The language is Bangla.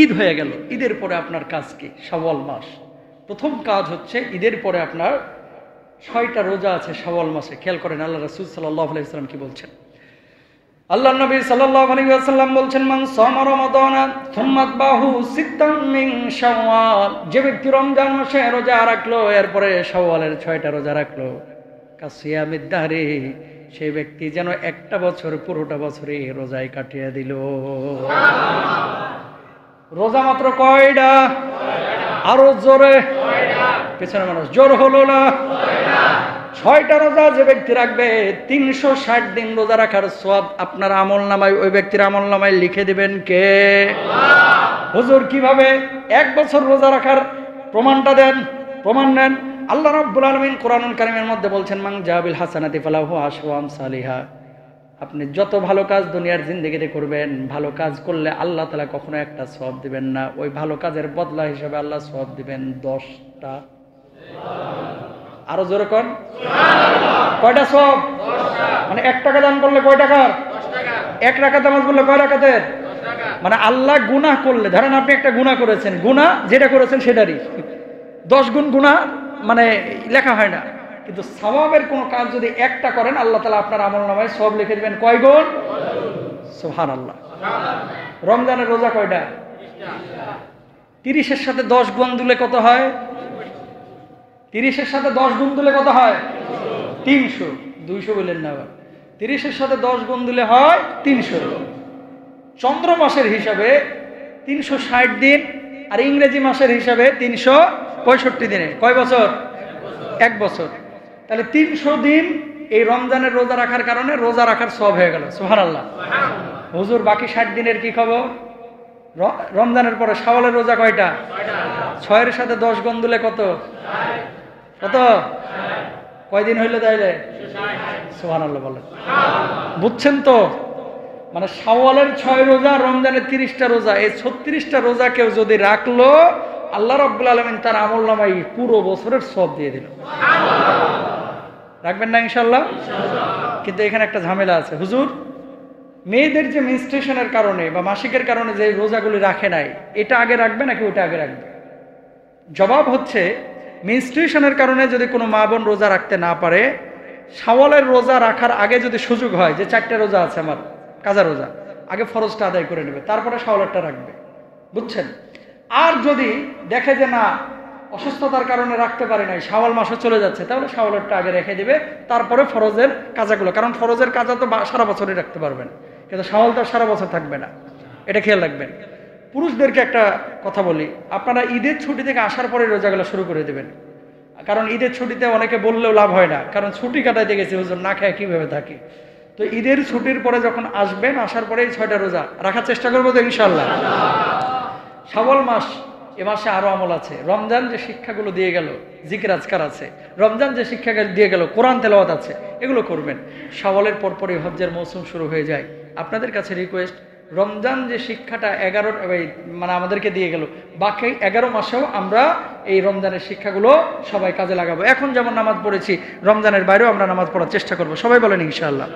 ঈদ হয়ে গেল, ঈদের পরে আপনার কাজ কি? শাওয়াল মাস। প্রথম কাজ হচ্ছে ঈদের পরে আপনার 6টা রোজা আছে শাওয়াল মাসে। খেয়াল করেন আল্লাহ রাসূল সাল্লাল্লাহু আলাইহি ওয়াসাল্লাম কি বলছেন। আল্লাহ নবী সাল্লাল্লাহু আলাইহি ওয়াসাল্লাম বলছেন, মান সামা রমাদানা সুম্মা আতবাহু সিত্তাম মিন শাওয়াল, যে ব্যক্তি রমজান মাসে রোজা রাখলো এরপরে শাওয়ালের 6টা রোজা রাখলো, কাসিয়ামিদ দাহরি, সেই ব্যক্তি যেন একটা বছর পুরোটা বছরে রোজায় কাটিয়ে দিল। রোজা মাত্র কয়টা? আরো জোরে, পেছনে মানুষ জোর হলো না। 6টা রোজা যে ব্যক্তি রাখবে 360 দিন রোজা রাখার সওয়াব আপনার আমল নামায়, ওই ব্যক্তির আমল নামায় লিখে দিবেন কে? হুজুর কিভাবে? 1 বছর রোজা রাখার প্রমাণটা দেন, প্রমাণ নেন। আল্লাহ রাব্বুল আলামিন কোরআনুল কারীমের মধ্যে বলছেন, মান জাবিল হাসানাতি ফালাহু আশরু আমসালিহা। আপনি যত ভালো কাজ দুনিয়ার জিন্দেগিতে করবেন, ভালো কাজ করলে আল্লাহ তাআলা কখনো একটা সওয়াব দিবেন না, ওই ভালো কাজের বদলা হিসেবে আল্লাহ সওয়াব দিবেন 10টা। আরো জোরে কোন? কয়টা সওয়াব? 10টা। মানে 1 টাকা দান করলে কয় টাকার? 10 টাকা। 1 রাকাত নামাজ পড়লে কয় রাকাতের? 10 টাকা। মানে আল্লাহ গুনাহ করলে, ধরেন আপনি একটা গুনাহ করেছেন, গুনাহ যেটা করেছেন সেটারই 10 গুণ গুনাহ মানে লেখা হয় না, কিন্তু সওয়াবের কোন কাজ যদি একটা করেন আল্লাহ তাআলা আপনার আমলনামায় সওয়াব লিখে দিবেন কয় গুণ? সুবহানাল্লাহ। রমজানের রোজা কয়টা? 30 এর সাথে 10 গুণ দিলে কত হয়? 30 এর সাথে 10 গুণ দিলে কত হয়? 300। 200 বলেন না, 30 এর সাথে 10 গুণ দিলে হয় 300। চন্দ্র মাসের হিসাবে 360 দিন, আর ইংরেজি মাসের হিসাবে 365 দিনে কয় বছর? 1 বছর। তাহলে 300 দিন এই রমজানের রোজা রাখার কারণে রোজা রাখার সওয়াব হয়ে গেল। সুবহানাল্লাহ। হুজুর বাকি 60 দিনের কি খবর? রমজানের পরে শাওয়ালের রোজা কয়টা? 6 এর সাথে 10 গুণ দিলে কত? কত? কয়দিন হইল তাইলে? সুবহানাল্লাহ বলেন। বুঝছেন তো? মানে শাওয়ালের 6 রোজা, রমজানের 30টা রোজা, এই 36টা রোজা কেউ যদি রাখলো আল্লাহ রাব্বুল আলামিন তার আমলনামায় পুরো বছরের সওয়াব দিয়ে দিল। রাখবেন না ইনশাআল্লাহ? কিন্তু এখানে একটা ঝামেলা আছে। হুজুর মেয়েদের যে মেনস্ট্রুয়েশনের কারণে বা মাসিকের কারণে যে রোজাগুলি রাখে নাই, এটা আগে রাখবে নাকি ওটা আগে রাখবে? জবাব হচ্ছে, মেনস্ট্রুয়েশনের কারণে যদি কোনো মা বোন রোজা রাখতে না পারে, শাওয়ালের রোজা রাখার আগে যদি সুযোগ হয় যে 4টা রোজা আছে আমার কাজা রোজা, আগে ফরজটা আদায় করে নেবে, তারপরে শাওয়ালেরটা রাখবে। বুঝছেন? আর যদি দেখে যে না অসুস্থতার কারণে রাখতে পারে নাই, শাওয়াল মাসও চলে যাচ্ছে, তাহলে শাওয়ালেরটা আগে রেখে দিবে, তারপরে ফরজের কাজাগুলো, কারণ ফরজের কাজা তো সারা বছরই রাখতে পারবেন, কিন্তু শাওয়াল তো সারা বছর থাকবে না, এটা খেয়াল রাখবেন। পুরুষদেরকে একটা কথা বলি, আপনারা ঈদের ছুটি থেকে আসার পরে রোজাগুলো শুরু করে দেবেন, কারণ ঈদের ছুটিতে অনেকে বললেও লাভ হয় না, কারণ ছুটি কাটাইতে গেছে হুজুর, না খেয়ে কিভাবে থাকি। তো ঈদের ছুটির পরে যখন আসবেন, আসার পরে এই 6টা রোজা রাখার চেষ্টা করবো তো ইনশাআল্লাহ। শাওয়াল মাস, এ মাসে আরো আমল আছে। রমজান যে শিক্ষাগুলো দিয়ে গেল, জিকির আজকার আছে। রমজান যে শিক্ষা দিয়ে গেল, কোরআন তেলাওয়াত আছে, এগুলো করবেন। শাওয়ালের পরপরই হজ্জের মৌসুম শুরু হয়ে যায়। আপনাদের কাছে রিকোয়েস্ট, রমজান যে শিক্ষাটা মানে আমাদেরকে দিয়ে গেল, বাকি 11 মাসেও আমরা এই রমজানের শিক্ষাগুলো সবাই কাজে লাগাবো। এখন যেমন নামাজ পড়েছি, রমজানের বাইরেও আমরা নামাজ পড়ার চেষ্টা করবো। সবাই বলেন ইনশাআল্লাহ।